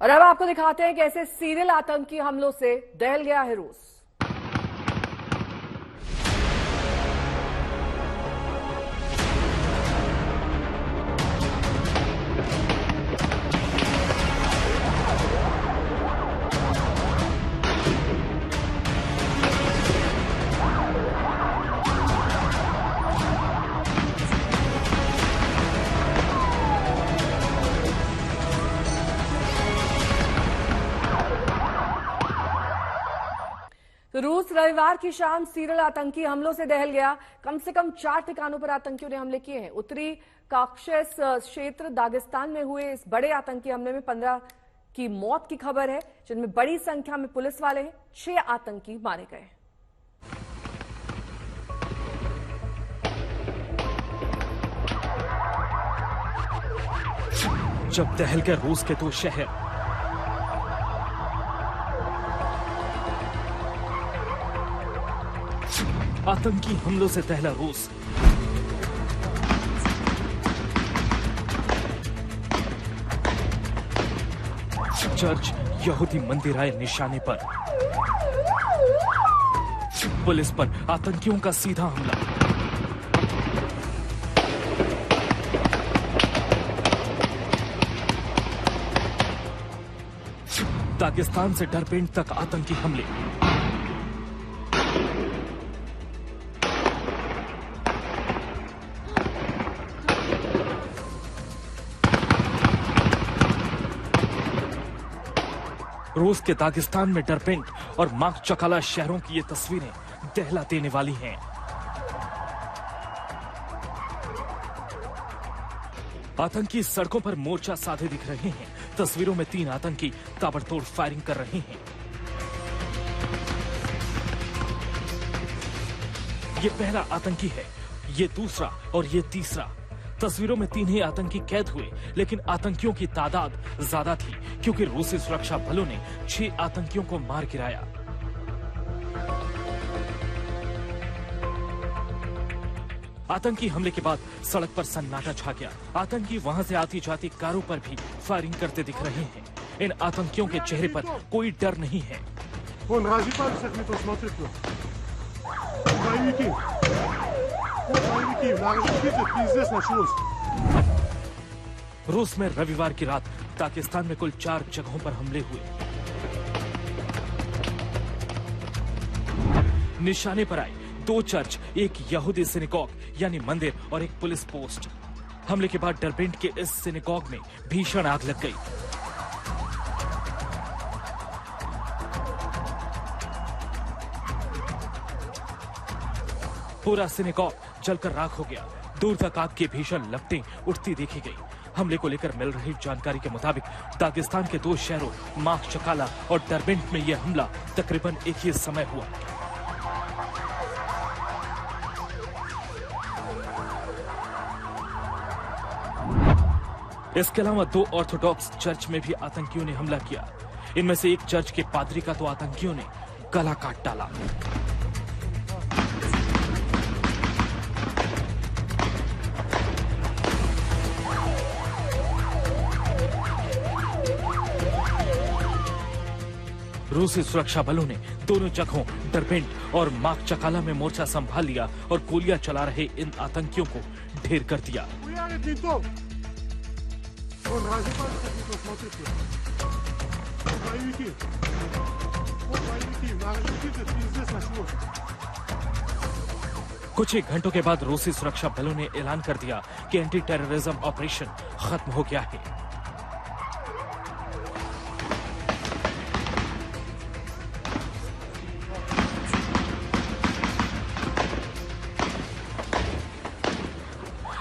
और अब आपको दिखाते हैं कैसे सीरियल आतंकी हमलों से दहल गया है रूस। तो रूस रविवार की शाम सीरियल आतंकी हमलों से दहल गया। कम से कम 4 ठिकानों पर आतंकियों ने हमले किए हैं। उत्तरी काक्शस क्षेत्र दागिस्तान में हुए इस बड़े आतंकी हमले में 15 की मौत की खबर है, जिनमें बड़ी संख्या में पुलिस वाले हैं। 6 आतंकी मारे गए। जब दहल गए रूस के 2 शहर, आतंकी हमलों से दहला रूस। चर्च यहूदी मंदिर आए निशाने पर। पुलिस पर आतंकियों का सीधा हमला। दागिस्तान से डरपेंट तक आतंकी हमले। रूस के दागिस्तान में डरपेंट और माकचकाला शहरों की ये तस्वीरें दहला देने वाली हैं। आतंकी सड़कों पर मोर्चा साधे दिख रहे हैं। तस्वीरों में 3 आतंकी ताबड़तोड़ फायरिंग कर रहे हैं। ये पहला आतंकी है, ये दूसरा और ये तीसरा। तस्वीरों में 3 ही आतंकी कैद हुए, लेकिन आतंकियों की तादाद ज्यादा थी क्योंकि रूसी सुरक्षा बलों ने 6 आतंकियों को मार गिराया। आतंकी हमले के बाद सड़क पर सन्नाटा छा गया। आतंकी वहां से आती जाती कारों पर भी फायरिंग करते दिख रहे हैं। इन आतंकियों के चेहरे पर कोई डर नहीं है। रूस में रविवार की रात दागिस्तान में कुल 4 जगहों पर हमले हुए। निशाने पर आए 2 चर्च, एक यहूदी सिनेगॉग यानी मंदिर और एक पुलिस पोस्ट। हमले के बाद डरपेंट के इस सिनेगॉग में भीषण आग लग गई। पूरा सिनेगॉग जलकर राख हो गया। दूर तक आग की भीषण लपटें उठती देखी गई। हमले को लेकर मिल रही जानकारी के मुताबिक दागिस्तान के 2 शहरों माकचकाला और डरबेंट में यह हमला तकरीबन एक ही समय हुआ। इसके अलावा 2 ऑर्थोडॉक्स चर्च में भी आतंकियों ने हमला किया। इनमें से एक चर्च के पादरी का तो आतंकियों ने गला काट डाला। रूसी सुरक्षा बलों ने दोनों जगहों डरबेंट और माकचकाला में मोर्चा संभाल लिया और गोलियां चला रहे इन आतंकियों को ढेर कर दिया। कुछ ही घंटों के बाद रूसी सुरक्षा बलों ने ऐलान कर दिया कि एंटी टेररिज्म ऑपरेशन खत्म हो गया है।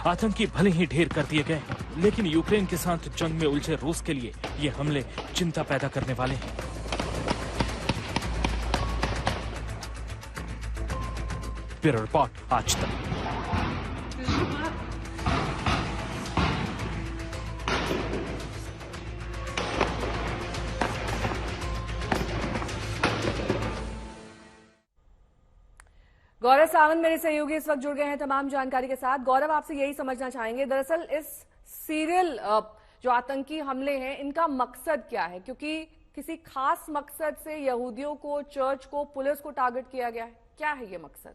आतंकी भले ही ढेर कर दिए गए, लेकिन यूक्रेन के साथ जंग में उलझे रूस के लिए ये हमले चिंता पैदा करने वाले हैं। ब्यूरो रिपोर्ट आज तक। गौरव सावंत मेरे सहयोगी इस वक्त जुड़ गए हैं तमाम जानकारी के साथ। गौरव, आपसे यही समझना चाहेंगे, दरअसल इस सीरियल जो आतंकी हमले हैं इनका मकसद क्या है, क्योंकि किसी खास मकसद से यहूदियों को, चर्च को, पुलिस को टारगेट किया गया है? क्या है ये मकसद?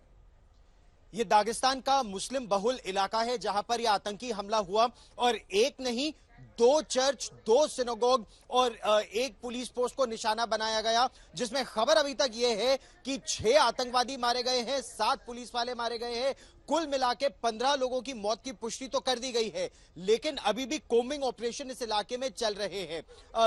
ये दागिस्तान का मुस्लिम बहुल इलाका है जहां पर यह आतंकी हमला हुआ और एक नहीं, 2 चर्च, 2 सिनेगोग और एक पुलिस पोस्ट को निशाना बनाया गया, जिसमें खबर अभी तक ये है कि 6 आतंकवादी मारे गए हैं, 7 पुलिस वाले मारे गए हैं। कुल मिला के 15 लोगों की मौत की पुष्टि तो कर दी गई है, लेकिन अभी भी कोम्बिंग ऑपरेशन इस इलाके में चल रहे हैं।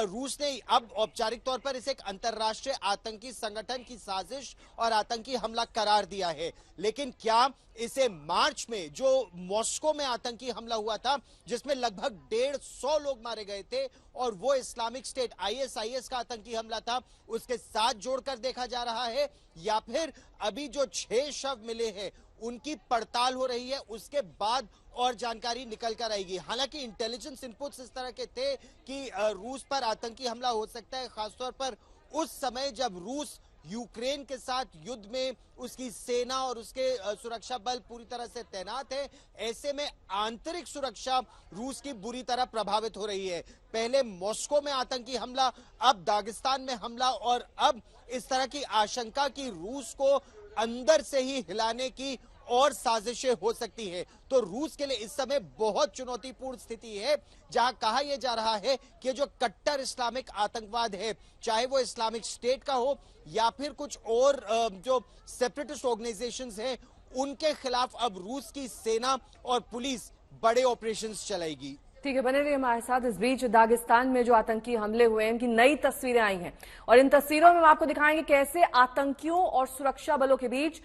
रूस ने अब औपचारिक तौर पर इसे एक अंतर्राष्ट्रीय आतंकी संगठन की साजिश और आतंकी हमला करार दिया है। लेकिन क्या इसे मार्च में जो मॉस्को में आतंकी हमला हुआ था, जिसमें लगभग 150 लोग मारे गए थे और वो इस्लामिक स्टेट ISIS का आतंकी हमला था, उसके साथ जोड़कर देखा जा रहा है, या फिर अभी जो 6 शव मिले हैं उनकी पड़ताल हो रही है, उसके बाद और जानकारी निकल कर आएगी। हालांकि इंटेलिजेंस इनपुट्स इस तरह के थे कि रूस पर आतंकी हमला हो सकता है, खासतौर पर उस समय जब रूस यूक्रेन के साथ युद्ध में उसकी सेना और उसके सुरक्षा बल पूरी तरह से तैनात है। ऐसे में आंतरिक सुरक्षा रूस की बुरी तरह प्रभावित हो रही है। पहले मॉस्को में आतंकी हमला, अब दागिस्तान में हमला और अब इस तरह की आशंका कि रूस को अंदर से ही हिलाने की और साजिशें हो सकती है। तो रूस के लिए इस समय बहुत चुनौतीपूर्ण स्थिति है, जहां कहा यह जा रहा है कि जो कट्टर इस्लामिक आतंकवाद है, चाहे वो इस्लामिक स्टेट का हो या फिर कुछ और जो सेपरेटिस्ट ऑर्गेनाइजेशंस हैं, उनके खिलाफ अब रूस की सेना और पुलिस बड़े ऑपरेशंस चलाएगी। ठीक है, बने रहिए हमारे साथ। इस बीच दागिस्तान में जो आतंकी हमले हुए हैं, इनकी नई तस्वीरें आई हैं और इन तस्वीरों में हम आपको दिखाएंगे कैसे आतंकियों और सुरक्षा बलों के बीच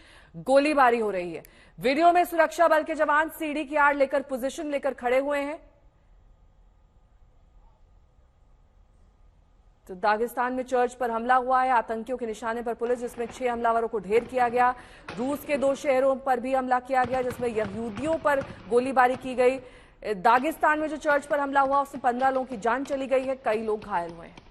गोलीबारी हो रही है। वीडियो में सुरक्षा बल के जवान सीढ़ी की आड़ लेकर पोजीशन लेकर खड़े हुए हैं। तो दागिस्तान में चर्च पर हमला हुआ है, आतंकियों के निशाने पर पुलिस, जिसमें 6 हमलावरों को ढेर किया गया। रूस के 2 शहरों पर भी हमला किया गया, जिसमें यहूदियों पर गोलीबारी की गई। दागिस्तान में जो चर्च पर हमला हुआ उसमें 15 लोगों की जान चली गई है, कई लोग घायल हुए हैं।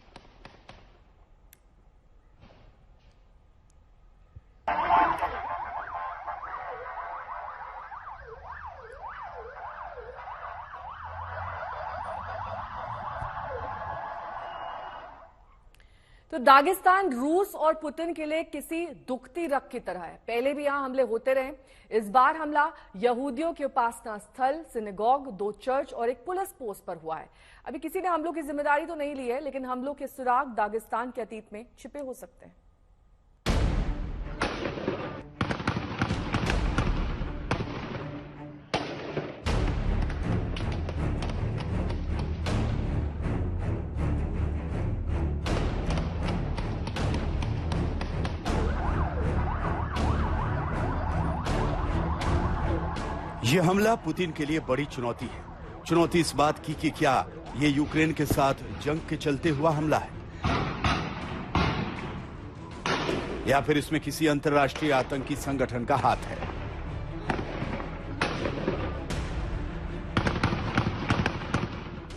तो दागिस्तान रूस और पुतिन के लिए किसी दुखती रग की तरह है। पहले भी यहां हमले होते रहे। इस बार हमला यहूदियों के उपासना स्थल, सिनेगॉग, 2 चर्च और एक पुलिस पोस्ट पर हुआ है। अभी किसी ने हमलों की जिम्मेदारी तो नहीं ली है, लेकिन हमलों के सुराग दागिस्तान के अतीत में छिपे हो सकते हैं। यह हमला पुतिन के लिए बड़ी चुनौती है। चुनौती इस बात की कि क्या ये यूक्रेन के साथ जंग के चलते हुआ हमला है या फिर इसमें किसी अंतर्राष्ट्रीय आतंकी संगठन का हाथ है।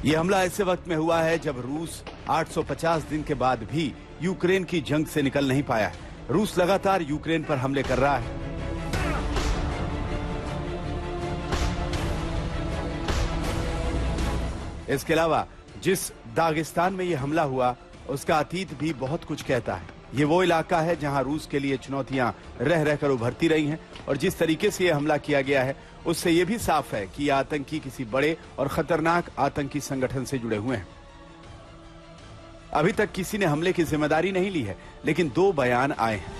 यह हमला ऐसे वक्त में हुआ है जब रूस 850 दिन के बाद भी यूक्रेन की जंग से निकल नहीं पाया है। रूस लगातार यूक्रेन पर हमले कर रहा है। इसके अलावा जिस दागिस्तान में यह हमला हुआ उसका अतीत भी बहुत कुछ कहता है। ये वो इलाका है जहां रूस के लिए चुनौतियां रह रहकर उभरती रही हैं और जिस तरीके से यह हमला किया गया है उससे यह भी साफ है कि यह आतंकी किसी बड़े और खतरनाक आतंकी संगठन से जुड़े हुए हैं। अभी तक किसी ने हमले की जिम्मेदारी नहीं ली है, लेकिन 2 बयान आए हैं।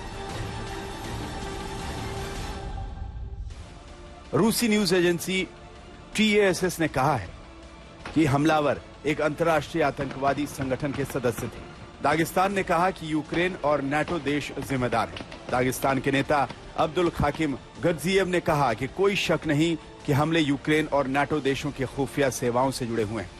रूसी न्यूज एजेंसी TASS ने कहा है कि हमलावर एक अंतर्राष्ट्रीय आतंकवादी संगठन के सदस्य थे। दागिस्तान ने कहा कि यूक्रेन और नाटो देश जिम्मेदार हैं। दागिस्तान के नेता अब्दुल खाकिम गद्जियेव ने कहा कि कोई शक नहीं कि हमले यूक्रेन और नाटो देशों की खुफिया सेवाओं से जुड़े हुए हैं।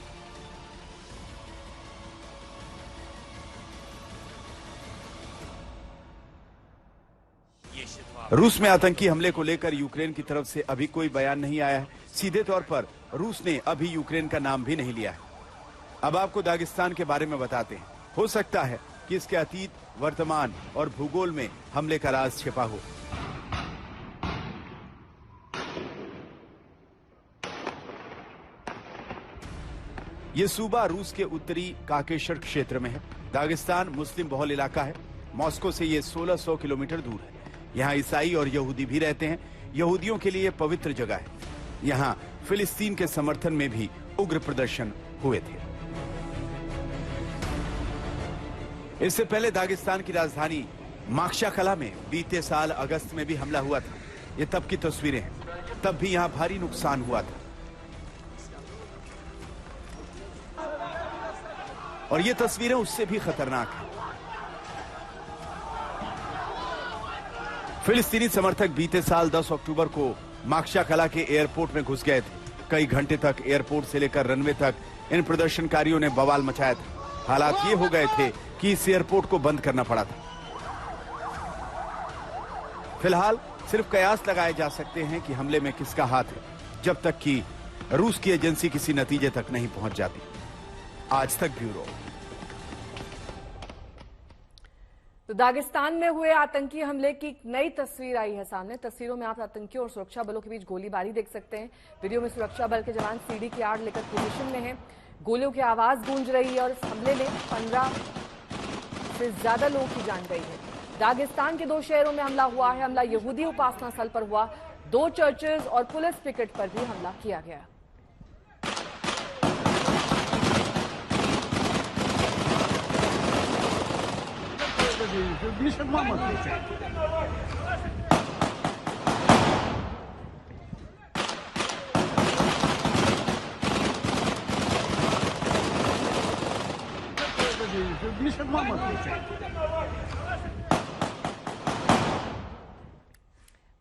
रूस में आतंकी हमले को लेकर यूक्रेन की तरफ से अभी कोई बयान नहीं आया है। सीधे तौर पर रूस ने अभी यूक्रेन का नाम भी नहीं लिया है। अब आपको दागिस्तान के बारे में बताते हैं। हो सकता है कि इसके अतीत, वर्तमान और भूगोल में हमले का राज छिपा हो। ये सूबा रूस के उत्तरी काकेशर क्षेत्र में है। दागिस्तान मुस्लिम बहुल इलाका है। मॉस्को से ये 1600 किलोमीटर दूर है। यहाँ ईसाई और यहूदी भी रहते हैं। यहूदियों के लिए पवित्र जगह है। यहाँ फिलिस्तीन के समर्थन में भी उग्र प्रदर्शन हुए थे। इससे पहले दागिस्तान की राजधानी माक्शाकला में बीते साल अगस्त में भी हमला हुआ था। ये तब की तस्वीरें हैं। तब भी यहाँ भारी नुकसान हुआ था। और ये तस्वीरें उससे भी खतरनाक हैं। फिलिस्तीनी समर्थक बीते साल 10 अक्टूबर को माक्शाकला के एयरपोर्ट में घुस गए थे। कई घंटे तक एयरपोर्ट से लेकर रनवे तक इन प्रदर्शनकारियों ने बवाल मचाया था। हालात ये हो गए थे कि इस एयरपोर्ट को बंद करना पड़ा था। फिलहाल सिर्फ कयास लगाए जा सकते हैं कि हमले में किसका हाथ है, जब तक कि रूस की एजेंसी किसी नतीजे तक नहीं पहुंच जाती। आज तक ब्यूरो। तो दागिस्तान में हुए आतंकी हमले की नई तस्वीर आई है सामने। तस्वीरों में आप आतंकियों और सुरक्षा बलों के बीच गोलीबारी देख सकते हैं। वीडियो में सुरक्षा बल के जवान सीढ़ी की आड़ लेकर पोजीशन में हैं। गोलियों की आवाज गूंज रही है और इस हमले में 15 से ज्यादा लोगों की जान गई है। दागिस्तान के 2 शहरों में हमला हुआ है। हमला यहूदी उपासना स्थल पर हुआ। 2 चर्चेज और पुलिस पिकेट पर भी हमला किया गया।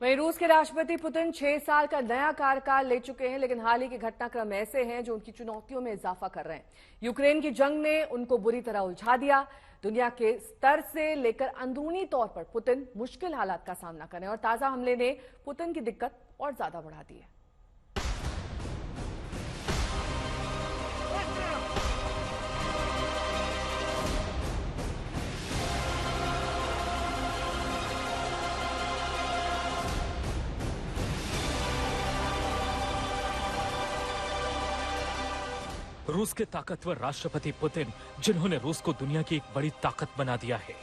वहीं रूस के राष्ट्रपति पुतिन 6 साल का नया कार्यकाल ले चुके हैं, लेकिन हाल ही के घटनाक्रम ऐसे हैं जो उनकी चुनौतियों में इजाफा कर रहे हैं। यूक्रेन की जंग ने उनको बुरी तरह उलझा दिया। दुनिया के स्तर से लेकर अंदरूनी तौर पर पुतिन मुश्किल हालात का सामना कर रहे हैं और ताजा हमले ने पुतिन की दिक्कत और ज्यादा बढ़ा दी है। रूस के ताकतवर राष्ट्रपति पुतिन, जिन्होंने रूस को दुनिया की एक बड़ी ताकत बना दिया है।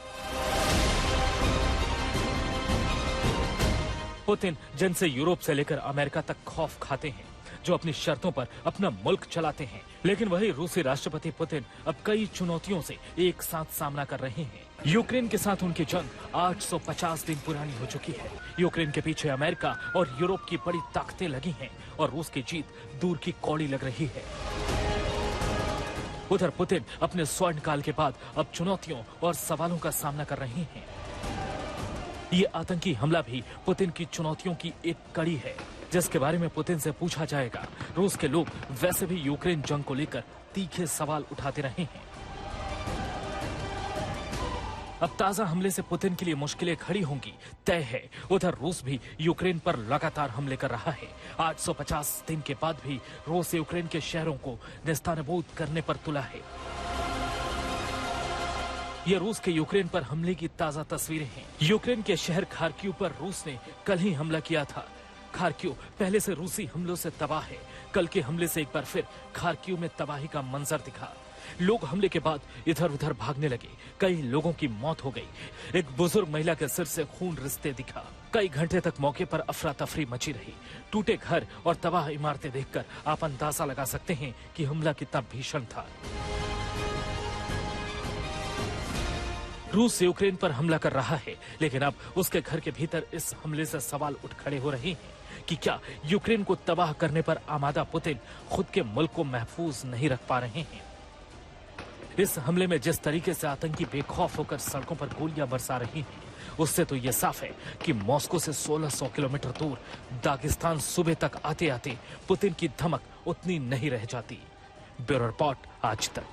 पुतिन, जिनसे यूरोप से लेकर अमेरिका तक खौफ खाते हैं, जो अपनी शर्तों पर अपना मुल्क चलाते हैं। लेकिन वही रूसी राष्ट्रपति पुतिन अब कई चुनौतियों से एक साथ सामना कर रहे हैं। यूक्रेन के साथ उनकी जंग 850 दिन पुरानी हो चुकी है। यूक्रेन के पीछे अमेरिका और यूरोप की बड़ी ताकतें लगी हैं और रूस की जीत दूर की कौड़ी लग रही है। उधर पुतिन अपने स्वर्ण काल के बाद अब चुनौतियों और सवालों का सामना कर रहे हैं। ये आतंकी हमला भी पुतिन की चुनौतियों की एक कड़ी है, जिसके बारे में पुतिन से पूछा जाएगा। रूस के लोग वैसे भी यूक्रेन जंग को लेकर तीखे सवाल उठाते रहे हैं। अब ताजा हमले से पुतिन के लिए मुश्किलें खड़ी होंगी तय है। उधर रूस भी यूक्रेन पर लगातार हमले कर रहा है। 850 दिन के बाद भी रूस यूक्रेन के शहरों को नेस्तनाबूद करने पर तुला है। ये रूस के यूक्रेन पर हमले की ताजा तस्वीरें हैं। यूक्रेन के शहर खार्किव पर रूस ने कल ही हमला किया था। खार्किव पहले से रूसी हमलों से तबाह है। कल के हमले से एक बार फिर खार्किव में तबाही का मंजर दिखा। लोग हमले के बाद इधर उधर भागने लगे। कई लोगों की मौत हो गई। एक बुजुर्ग महिला के सिर से खून रिसते दिखा। कई घंटे तक मौके पर अफरा तफरी मची रही। टूटे घर और तबाह इमारतें देखकर आप अंदाजा लगा सकते हैं कि हमला कितना भीषण था। रूस यूक्रेन पर हमला कर रहा है, लेकिन अब उसके घर के भीतर इस हमले से सवाल उठ खड़े हो रहे हैं कि क्या यूक्रेन को तबाह करने पर आमादा पुतिन खुद के मुल्क को महफूज नहीं रख पा रहे हैं। इस हमले में जिस तरीके से आतंकी बेखौफ होकर सड़कों पर गोलियां बरसा रही हैं, उससे तो यह साफ है कि मॉस्को से 1600 किलोमीटर दूर दागिस्तान सूबे तक आते आते पुतिन की धमक उतनी नहीं रह जाती। ब्यूरो रिपोर्ट, आज तक।